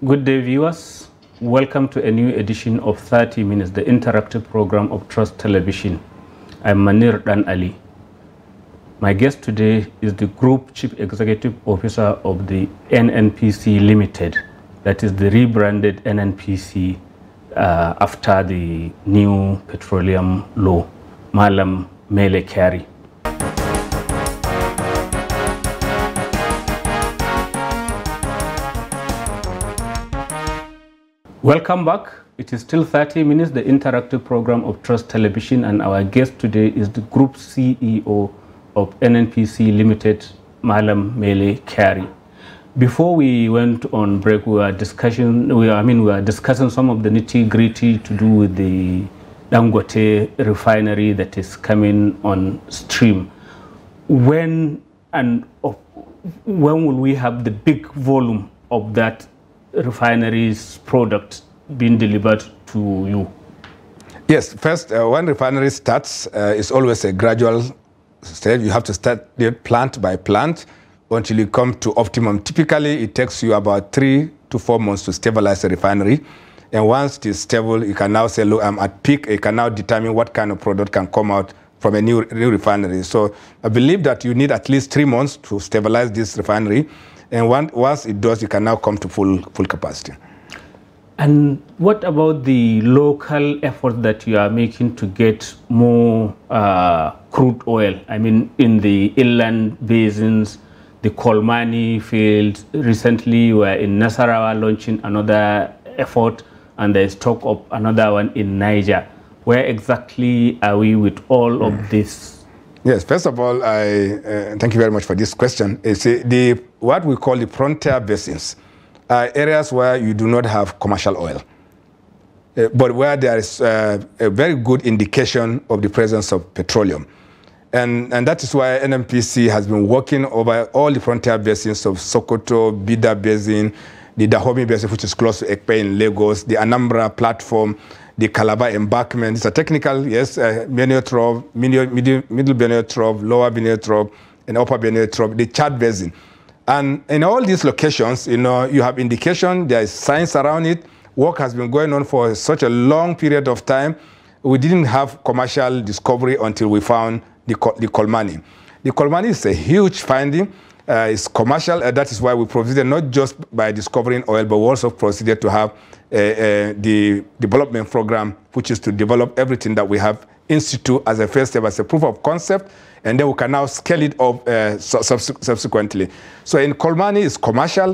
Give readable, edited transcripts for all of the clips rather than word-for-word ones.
Good day, viewers. Welcome to a new edition of 30 Minutes, the interactive program of Trust Television. I'm Manir Dan Ali. My guest today is the Group Chief Executive Officer of the Nnpc Limited, that is the rebranded Nnpc after the new petroleum law, Malam Mele Kyari. Welcome back. It is still 30 Minutes, the interactive program of Trust Television, and our guest today is the Group CEO of Nnpc Limited, Malam Mele Kyari. Before we went on break, we were discussing some of the nitty-gritty to do with the Dangote refinery that is coming on stream. When will we have the big volume of that refinery's product being delivered to you? Yes, first, when refinery starts, it's always a gradual stage. You have to start plant by plant until you come to optimum. Typically, it takes you about 3 to 4 months to stabilize a refinery. And once it is stable, you can now say, look, I'm at peak. You can now determine what kind of product can come out from a new refinery. So I believe that you need at least 3 months to stabilize this refinery. And once it does, you can now come to full capacity. And what about the local effort that you are making to get more crude oil? I mean, in the inland basins, the Kolmani field. Recently, we were in Nasarawa launching another effort, and there's talk of another one in Niger. Where exactly are we with all of this? Yes, first of all, thank you very much for this question. It's what we call the frontier basins are areas where you do not have commercial oil, but where there is a very good indication of the presence of petroleum. And that is why Nnpc has been working over all the frontier basins of Sokoto, Bida Basin, the Dahomey Basin, which is close to Ekpe in Lagos, the Anambra platform, the Calabar embankment. It's a technical, yes, Benue Trough, middle Benue Trough, lower Benue Trough, and upper Benue Trough, the Chad Basin. And in all these locations, you have indication, there is science around it. Work has been going on for such a long period of time. We didn't have commercial discovery until we found the Kolmani. The Kolmani is a huge finding. It's commercial. That is why we proceeded not just by discovering oil, but we also proceeded to have the development program, which is to develop everything that we have in situ as a first step, as a proof of concept, and then we can now scale it up subsequently. So in Kolmani, it's commercial.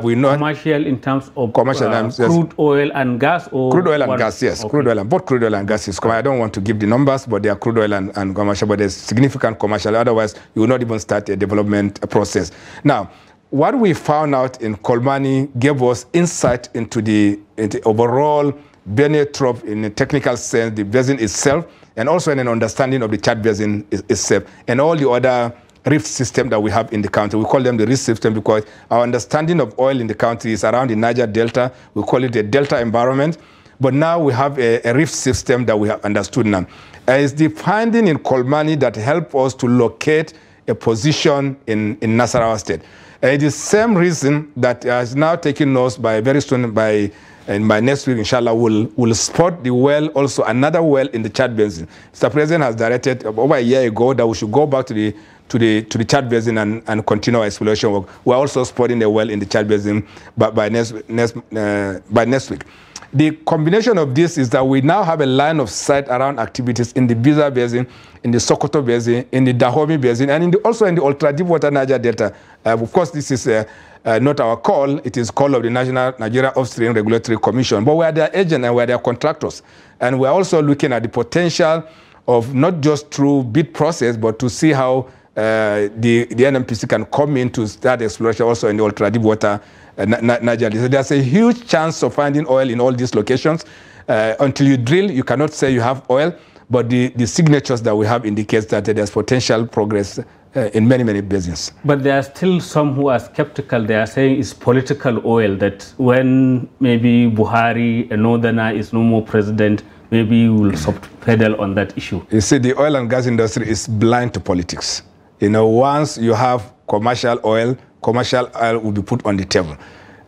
We know commercial in terms of commercial crude oil and gas, or crude oil and gas. Yes, okay. Crude oil and both crude oil and gas is. I don't want to give the numbers, but they are crude oil and commercial. But there's significant commercial. Otherwise, you will not even start a development process. Now, what we found out in Kolmani gave us insight into the overall Benue Trough in a technical sense, the basin itself, and also in an understanding of the Chad Basin itself, and all the other rift system that we have in the country. We call them the rift system because our understanding of oil in the country is around the Niger Delta. We call it a delta environment. But now we have a rift system that we have understood now. It's the finding in Kolmani that helped us to locate a position in Nasarawa State. It is the same reason that has now taken us by very soon, by next week, inshallah, we'll spot the well, also another well in the Chad Basin. Mr. President has directed over a year ago that we should go back to the Chad Basin and continue our exploration work. We're also spotting a well in the Chad Basin by next week. The combination of this is that we now have a line of sight around activities in the Biza Basin, in the Sokoto Basin, in the Dahomey Basin, and also in the ultra-deep water Niger Delta. Of course, this is not our call. It is call of the Nigeria Upstream Regulatory Commission. But we are their agent and we are their contractors. And we're also looking at the potential of not just through bid process, but to see how the Nnpc can come in to start exploration also in the ultra-deep water Niger. So there's a huge chance of finding oil in all these locations. Until you drill, you cannot say you have oil, but the signatures that we have indicates that there's potential progress in many basins. But there are still some who are skeptical. They are saying it's political oil, that when maybe Buhari, a northerner, is no more president, maybe we'll soft pedal on that issue. You see, the oil and gas industry is blind to politics. Once you have commercial oil will be put on the table.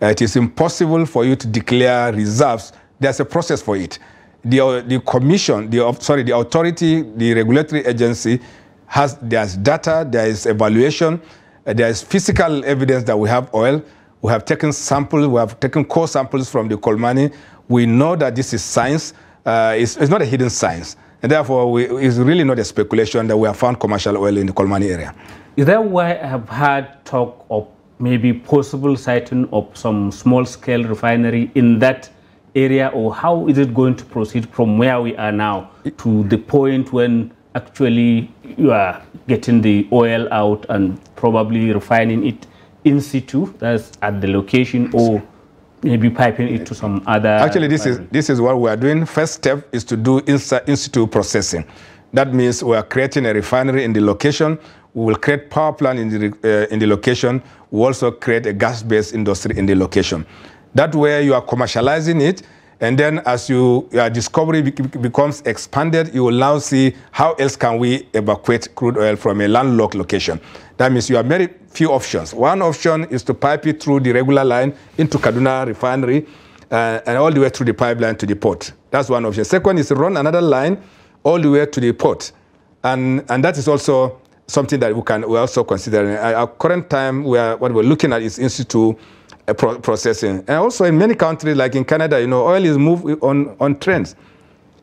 It is impossible for you to declare reserves. There's a process for it. The commission, the authority, the regulatory agency there's data, there is evaluation, there is physical evidence that we have oil. We have taken samples, we have taken core samples from the coal mining. We know that this is science. It's not a hidden science. And therefore, it's really not a speculation that we have found commercial oil in the coal mining area. Is that why I have had talk of maybe possible siting of some small-scale refinery in that area, or how is it going to proceed from where we are now to the point when actually you are getting the oil out and probably refining it in situ, that's at the location, or maybe piping it to some other... Actually, this is what we are doing. First step is to do in situ processing. That means we are creating a refinery in the location. We will create power plant in the location. We also create a gas-based industry in the location. That way you are commercializing it, and then as your discovery becomes expanded, you will now see how else can we evacuate crude oil from a landlocked location. That means you have very few options. One option is to pipe it through the regular line into Kaduna refinery and all the way through the pipeline to the port. That's one option. Second is to run another line all the way to the port. And that is also something that we're also considering. At our current time, what we're looking at is in situ processing. And also in many countries, like in Canada, oil is moved on trains.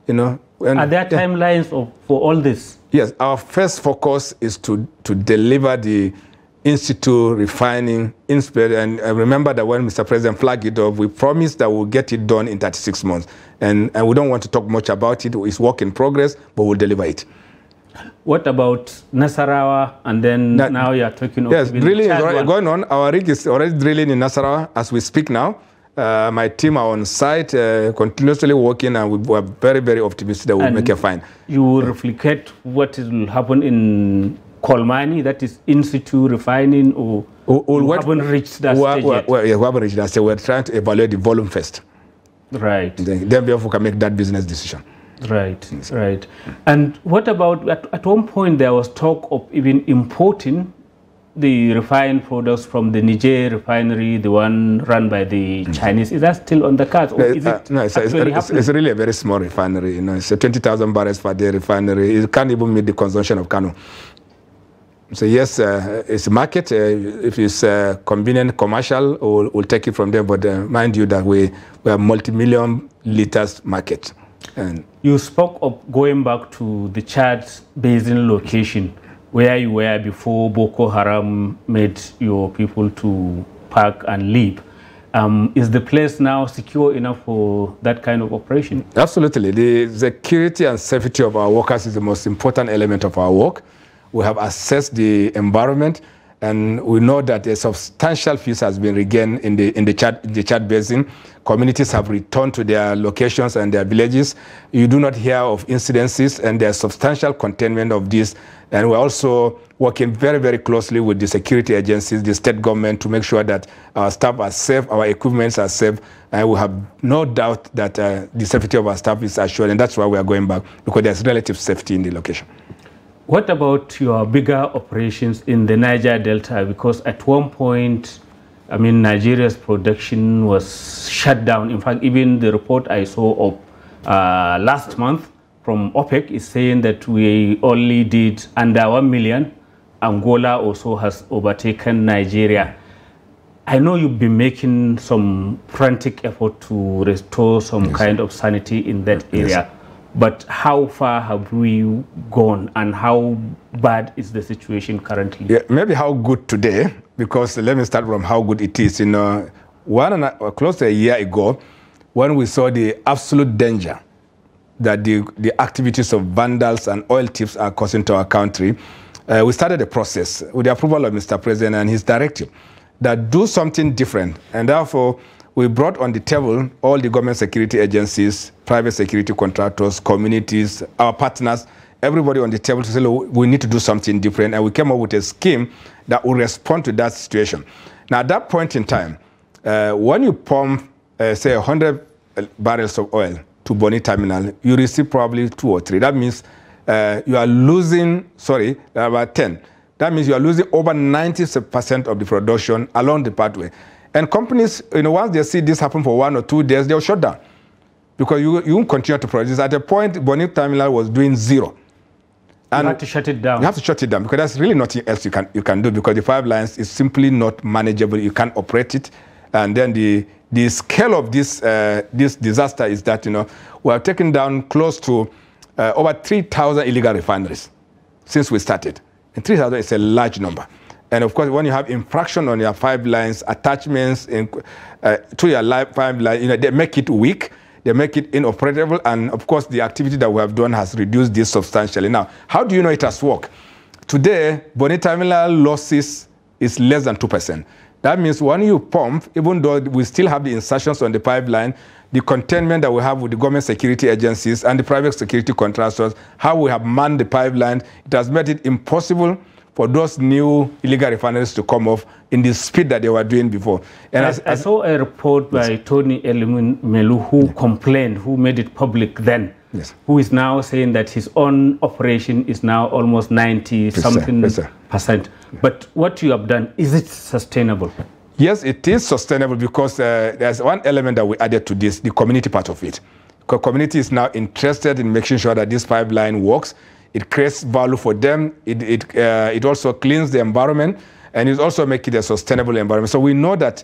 And, are there timelines for all this? Yes, our first focus is to deliver the in-situ refining, and remember that when Mr. President flagged it off, we promised that we'll get it done in 36 months. And we don't want to talk much about it. It's work in progress, but we'll deliver it. What about Nasarawa? And then now you are talking about... Yes, drilling is going on. Our rig is already drilling in Nasarawa as we speak now. My team are on site, continuously working, and we are very, very optimistic that we'll make a find. You will replicate what will happen in Kolmani, that is in situ refining, or we haven't reached that stage yet? We haven't reached that stage. We're trying to evaluate the volume first. Right. Then we can make that business decision. Right, right. And what about, at one point there was talk of even importing the refined products from the Niger refinery, the one run by the Chinese. Is that still on the cards? Or is it no, it's really a very small refinery. It's a 20,000 barrels per day refinery. It can't even meet the consumption of Kano. So yes, it's a market. If it's convenient commercial, we'll take it from there. But mind you that we are multi-million liters market. And you spoke of going back to the Chad Basin location, where you were before Boko Haram made your people to park and leave. Is the place now secure enough for that kind of operation? Absolutely. The security and safety of our workers is the most important element of our work. We have assessed the environment, and we know that a substantial peace has been regained in the Chad Basin. Communities have returned to their locations and their villages. You do not hear of incidences, and there's substantial containment of this. And we're also working very, very closely with the security agencies, the state government, to make sure that our staff are safe, our equipments are safe, and we have no doubt that the safety of our staff is assured, and that's why we are going back, because there's relative safety in the location. What about your bigger operations in the Niger Delta? Because at one point, I mean, Nigeria's production was shut down. In fact, even the report I saw of last month from OPEC is saying that we only did under 1 million. Angola also has overtaken Nigeria. I know you've been making some frantic effort to restore some kind of sanity in that area. But how far have we gone, and how bad is the situation currently? Yeah, maybe how good today, because let me start from how good it is. Close to a year ago, when we saw the absolute danger that the activities of vandals and oil thieves are causing to our country, we started a process with the approval of Mr. President and his directive that do something different. And therefore, we brought on the table all the government security agencies, private security contractors, communities, our partners, everybody on the table to say, look, we need to do something different. And we came up with a scheme that will respond to that situation. Now, at that point in time, when you pump, say, 100 barrels of oil to Boni Terminal, you receive probably 2 or 3. That means you are losing, about 10. That means you are losing over 90% of the production along the pathway. And companies, once they see this happen for 1 or 2 days, they'll shut down. Because you won't continue to produce. At a point, Bonny Terminal was doing 0. And you have to shut it down. You have to shut it down because there's really nothing else you can do because the pipelines is simply not manageable. You can't operate it. And then the scale of this disaster is that, we have taken down close to over 3,000 illegal refineries since we started. And 3,000 is a large number. And of course, when you have infraction on your pipelines, attachments to your pipeline, they make it weak. They make it inoperable, and of course, the activity that we have done has reduced this substantially. Now, how do you know it has worked? Today, Bonny Terminal losses is less than 2%. That means when you pump, even though we still have the insertions on the pipeline, the containment that we have with the government security agencies and the private security contractors, how we have manned the pipeline, it has made it impossible for those new illegal refineries to come off in the speed that they were doing before. And I saw a report by Tony Melu who complained, who made it public then, who is now saying that his own operation is now almost 90-something%. But what you have done, is it sustainable? Yes, it is sustainable because there's one element that we added to this, the community part of it. Because community is now interested in making sure that this pipeline works. It creates value for them. It also cleans the environment, and it also makes it a sustainable environment. So we know that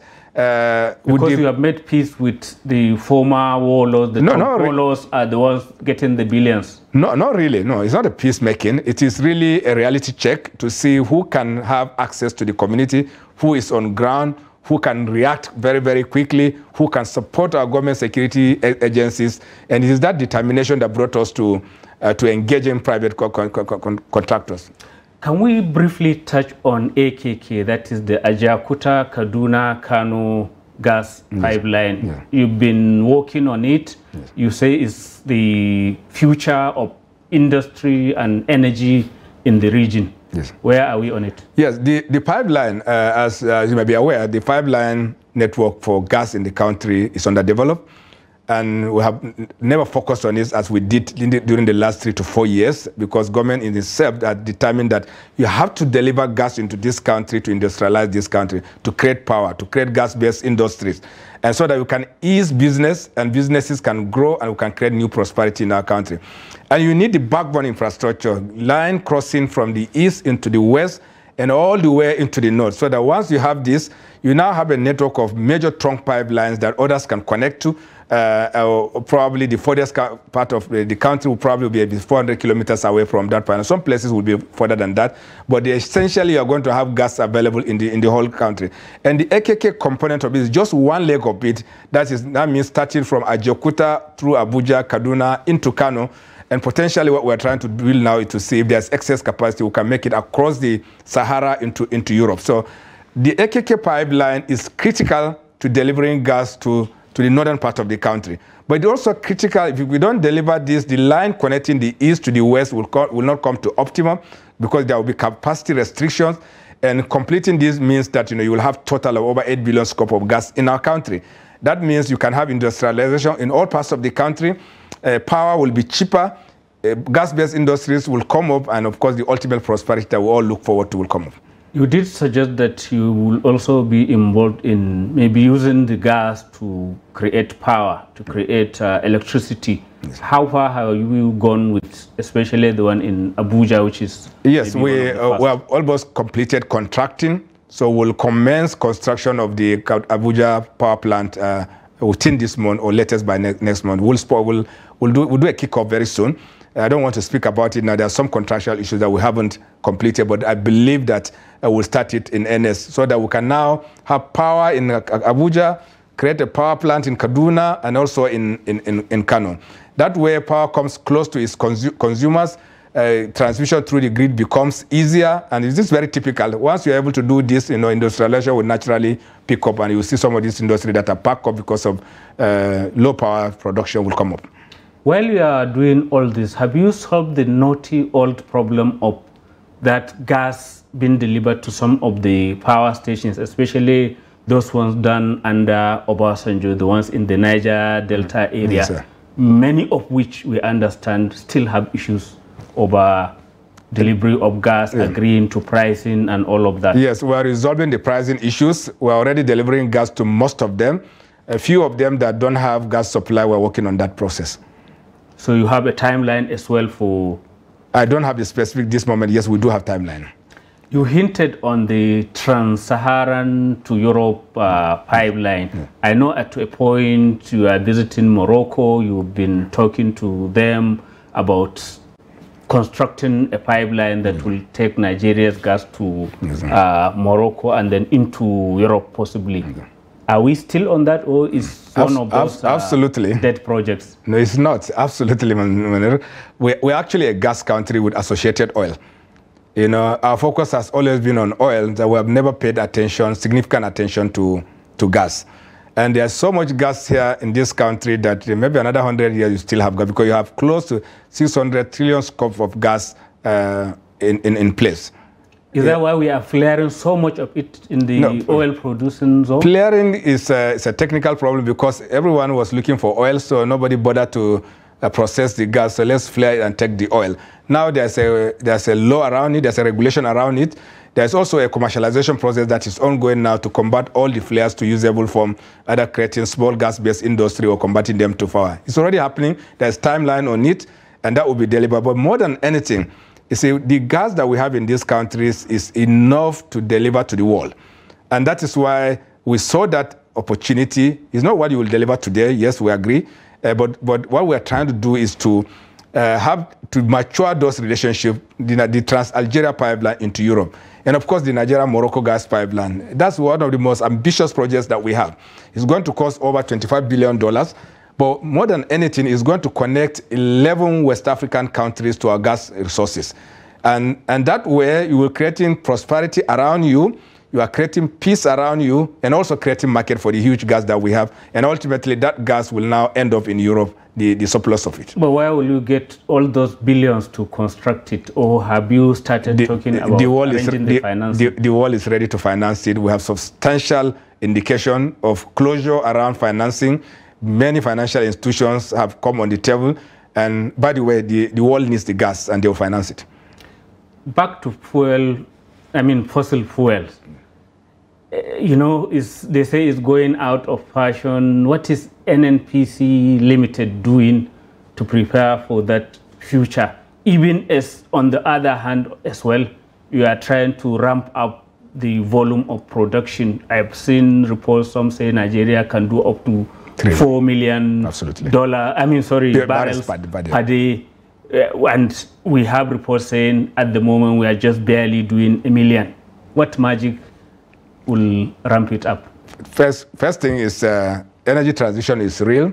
because you have made peace with the former warlords, the warlords are the ones getting the billions. No, not really. No, it's not a peacemaking. It is really a reality check to see who can have access to the community, who is on ground, who can react very, very quickly, who can support our government security agencies. And it is that determination that brought us to engage in private contractors. Can we briefly touch on AKK, that is the Ajakuta Kaduna Kano gas pipeline? Yeah. You've been working on it. Yes. You say it's the future of industry and energy in the region. Yes. Where are we on it? Yes, the pipeline, as you may be aware, the pipeline network for gas in the country is underdeveloped. And we have never focused on this as we did during the last 3 to 4 years because government in itself has determined that you have to deliver gas into this country to industrialize this country, to create power, to create gas-based industries. And so that we can ease business and businesses can grow and we can create new prosperity in our country. And you need the backbone infrastructure, line crossing from the east into the west and all the way into the north. So that once you have this, you now have a network of major trunk pipelines that others can connect to. Probably the furthest part of the country will probably be 400 kilometers away from that pipeline. Some places will be further than that, but essentially you are going to have gas available in the whole country. And the AKK component of it is just one leg of it. That means starting from Ajakuta through Abuja, Kaduna, into Kano. And potentially what we're trying to build now is to see if there's excess capacity, we can make it across the Sahara into Europe. So the AKK pipeline is critical to delivering gas to the northern part of the country. But it's also critical, if we don't deliver this, the line connecting the east to the west will not come to optimum because there will be capacity restrictions. And completing this means that you will have total of over 8 billion scope of gas in our country. That means you can have industrialization in all parts of the country. Power will be cheaper. Gas-based industries will come up. And of course, the ultimate prosperity that we all look forward to will come up. You did suggest that you will also be involved in maybe using the gas to create power, to create electricity. Yes. How far have you gone with, especially the one in Abuja, which is... Yes, we have almost completed contracting. So we'll commence construction of the Abuja power plant within this month or latest by next month. We'll do a kickoff very soon. I don't want to speak about it now. There are some contractual issues that we haven't completed, but I believe that we'll start it in earnest so that we can now have power in Abuja, create a power plant in Kaduna, and also in Kano. That way, power comes close to its consumers. Transmission through the grid becomes easier, and it's just very typical. Once you're able to do this, industrialization will naturally pick up, and you will see some of these industries that are packed up because of low power production will come up. While you are doing all this, have you solved the naughty old problem of that gas being delivered to some of the power stations, especially those ones done under Obasanjo, the ones in the Niger Delta area, yes, many of which we understand still have issues over delivery of gas, agreeing to pricing and all of that. Yes, we are resolving the pricing issues. We are already delivering gas to most of them. A few of them that don't have gas supply, we're working on that process. So you have a timeline as well for... I don't have the specific this moment. Yes, we do have timeline. You hinted on the Trans-Saharan to Europe pipeline. Yeah. I know at a point you are visiting Morocco, you've been talking to them about constructing a pipeline that will take Nigeria's gas to Morocco and then into Europe possibly. Are we still on that, or is one of those absolutely dead projects? No, it's not. Absolutely. We're actually a gas country with associated oil. You know, our focus has always been on oil, that we have never paid attention, significant attention to gas. And there's so much gas here in this country that maybe another 100 years you still have gas, because you have close to 600 trillion scopes of gas in place. Is that why we are flaring so much of it in the oil-producing zone? Flaring is a technical problem because everyone was looking for oil, so nobody bothered to process the gas. So let's flare it and take the oil. Now there's a law around it, there's a regulation around it. There's also a commercialization process that is ongoing now to combat all the flares to usable form, either creating small gas-based industry or converting them to power. It's already happening. There's timeline on it, and that will be delivered. But more than anything, you see, the gas that we have in these countries is enough to deliver to the world. And that is why we saw that opportunity. It's not what you will deliver today. Yes, we agree. But what we are trying to do is to mature those relationships, the Trans-Algeria pipeline into Europe. And of course, the Nigeria-Morocco gas pipeline. That's one of the most ambitious projects that we have. It's going to cost over $25 billion. But more than anything, it's going to connect 11 West African countries to our gas resources. And that way, you will creating prosperity around you, you are creating peace around you, and also creating market for the huge gas that we have. And ultimately, that gas will now end up in Europe, the surplus of it. But where will you get all those billions to construct it? Or have you started talking about arranging the financing? The world is ready to finance it. We have substantial indication of closure around financing. Many financial institutions have come on the table. And by the way, the world needs the gas, and they will finance it. Back to fossil fuels. You know, they say it's going out of fashion. What is Nnpc Limited doing to prepare for that future? Even as, on the other hand, as well, you are trying to ramp up the volume of production. I've seen reports, some say Nigeria can do up to $4 million barrels per day. And we have reports saying at the moment we are just barely doing 1 million. What magic will ramp it up? First thing is energy transition is real.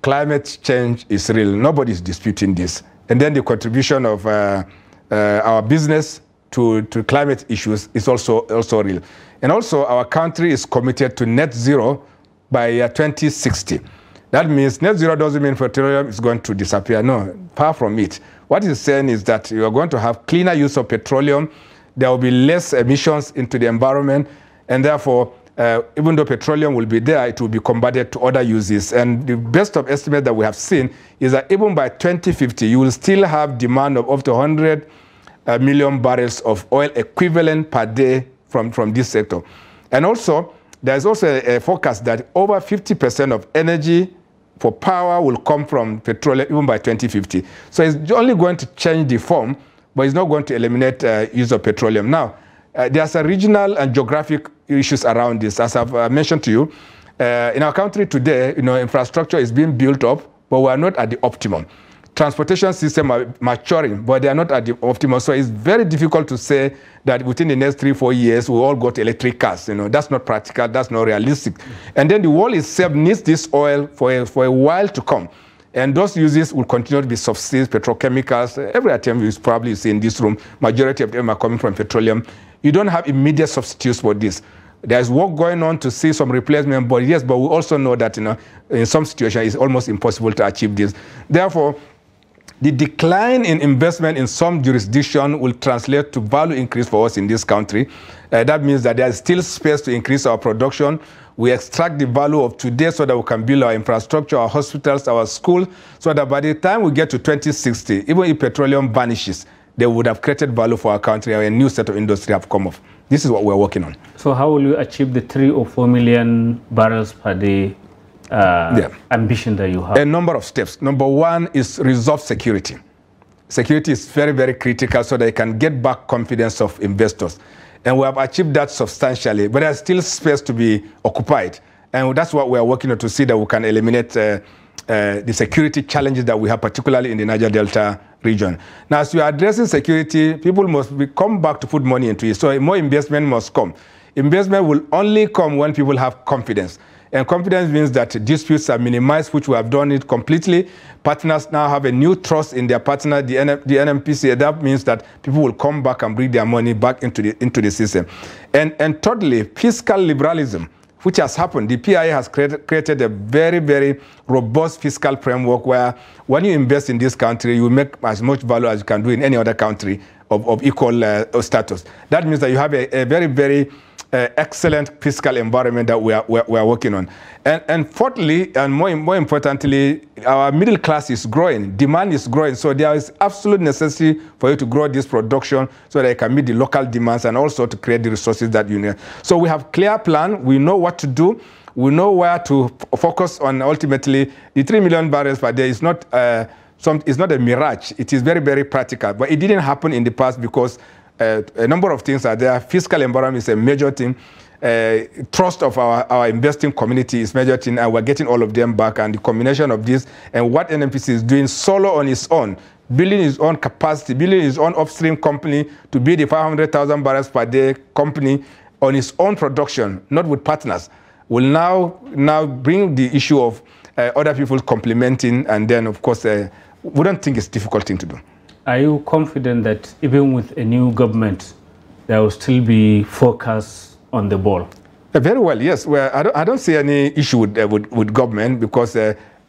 Climate change is real. Nobody is disputing this. And then the contribution of our business to climate issues is also real. And also our country is committed to net zero by 2060. That means net zero doesn't mean petroleum is going to disappear. No, far from it. What it's saying is that you are going to have cleaner use of petroleum. There will be less emissions into the environment. And therefore, even though petroleum will be there, it will be converted to other uses. And the best of estimate that we have seen is that even by 2050, you will still have demand of up to 100 million barrels of oil equivalent per day from this sector. And also, there's also a forecast that over 50% of energy for power will come from petroleum even by 2050. So it's only going to change the form, but it's not going to eliminate use of petroleum. Now, there's a regional and geographic issues around this. As I've mentioned to you, in our country today, infrastructure is being built up, but we are not at the optimum. Transportation systems are maturing, but they are not at the optimum. So it's very difficult to say that within the next 3-4 years, we'll all go to electric cars. That's not practical, that's not realistic. And then the world itself needs this oil for a while to come. And those uses will continue to be subsidies, petrochemicals. Every item you probably see in this room, majority of them are coming from petroleum. You don't have immediate substitutes for this. There's work going on to see some replacement, but yes, but we also know that in some situations it's almost impossible to achieve this. Therefore, the decline in investment in some jurisdiction will translate to value increase for us in this country. That means that there is still space to increase our production. We extract the value of today so that we can build our infrastructure, our hospitals, our schools, so that by the time we get to 2060, even if petroleum vanishes, they would have created value for our country, and a new set of industry have come up. This is what we're working on. So how will you achieve the 3 or 4 million barrels per day ambition that you have? A number of steps. Number one is resolve security. Security is very, very critical so they can get back confidence of investors. And we have achieved that substantially, but there's still space to be occupied. And that's what we are working on, to see that we can eliminate the security challenges that we have, particularly in the Niger Delta region. Now, as we are addressing security, people must come back to put money into it. So more investment must come. Investment will only come when people have confidence. And confidence means that disputes are minimized, which we have done it completely. Partners now have a new trust in their partner, the Nnpc. That means that people will come back and bring their money back into the system. And thirdly, fiscal liberalism, which has happened. The PIA has created a very, very robust fiscal framework where when you invest in this country, you make as much value as you can do in any other country of equal status. That means that you have a very, very excellent fiscal environment that we are working on. And fourthly, and more importantly, our middle class is growing. Demand is growing. So there is absolute necessity for you to grow this production so that it can meet the local demands and also to create the resources that you need. So we have clear plan. We know what to do. We know where to focus on. Ultimately, the 3 million barrels per day is not it's not a mirage. It is very, very practical. But it didn't happen in the past because a number of things are there. Fiscal environment is a major thing. Trust of our investing community is major thing, and we're getting all of them back. And the combination of this and what Nnpc is doing solo on its own, building its own capacity, building its own upstream company to be the 500,000 barrels per day company on its own production, not with partners, will now bring the issue of other people complementing, and then of course we don't think it's a difficult thing to do. Are you confident that even with a new government, there will still be focus on the ball? Very well, yes. Well, I don't see any issue with government, because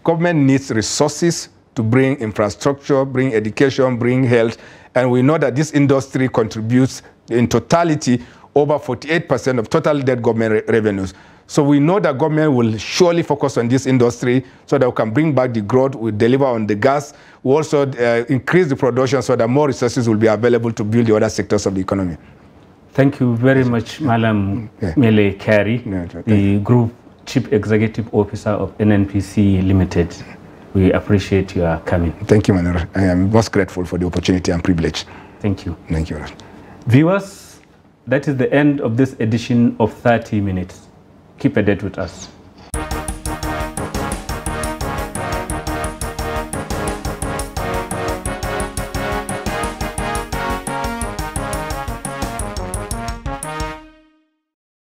government needs resources to bring infrastructure, bring education, bring health. And we know that this industry contributes in totality over 48% of total debt government revenues. So we know that government will surely focus on this industry so that we can bring back the growth, we deliver on the gas, we also increase the production so that more resources will be available to build the other sectors of the economy. Thank you very much, Malam Mele Kyari, the Group Chief Executive Officer of Nnpc Limited. We appreciate your coming. Thank you, Manor. I am most grateful for the opportunity and privilege. Thank you. Thank you. Viewers, that is the end of this edition of 30 Minutes. Keep a date with us.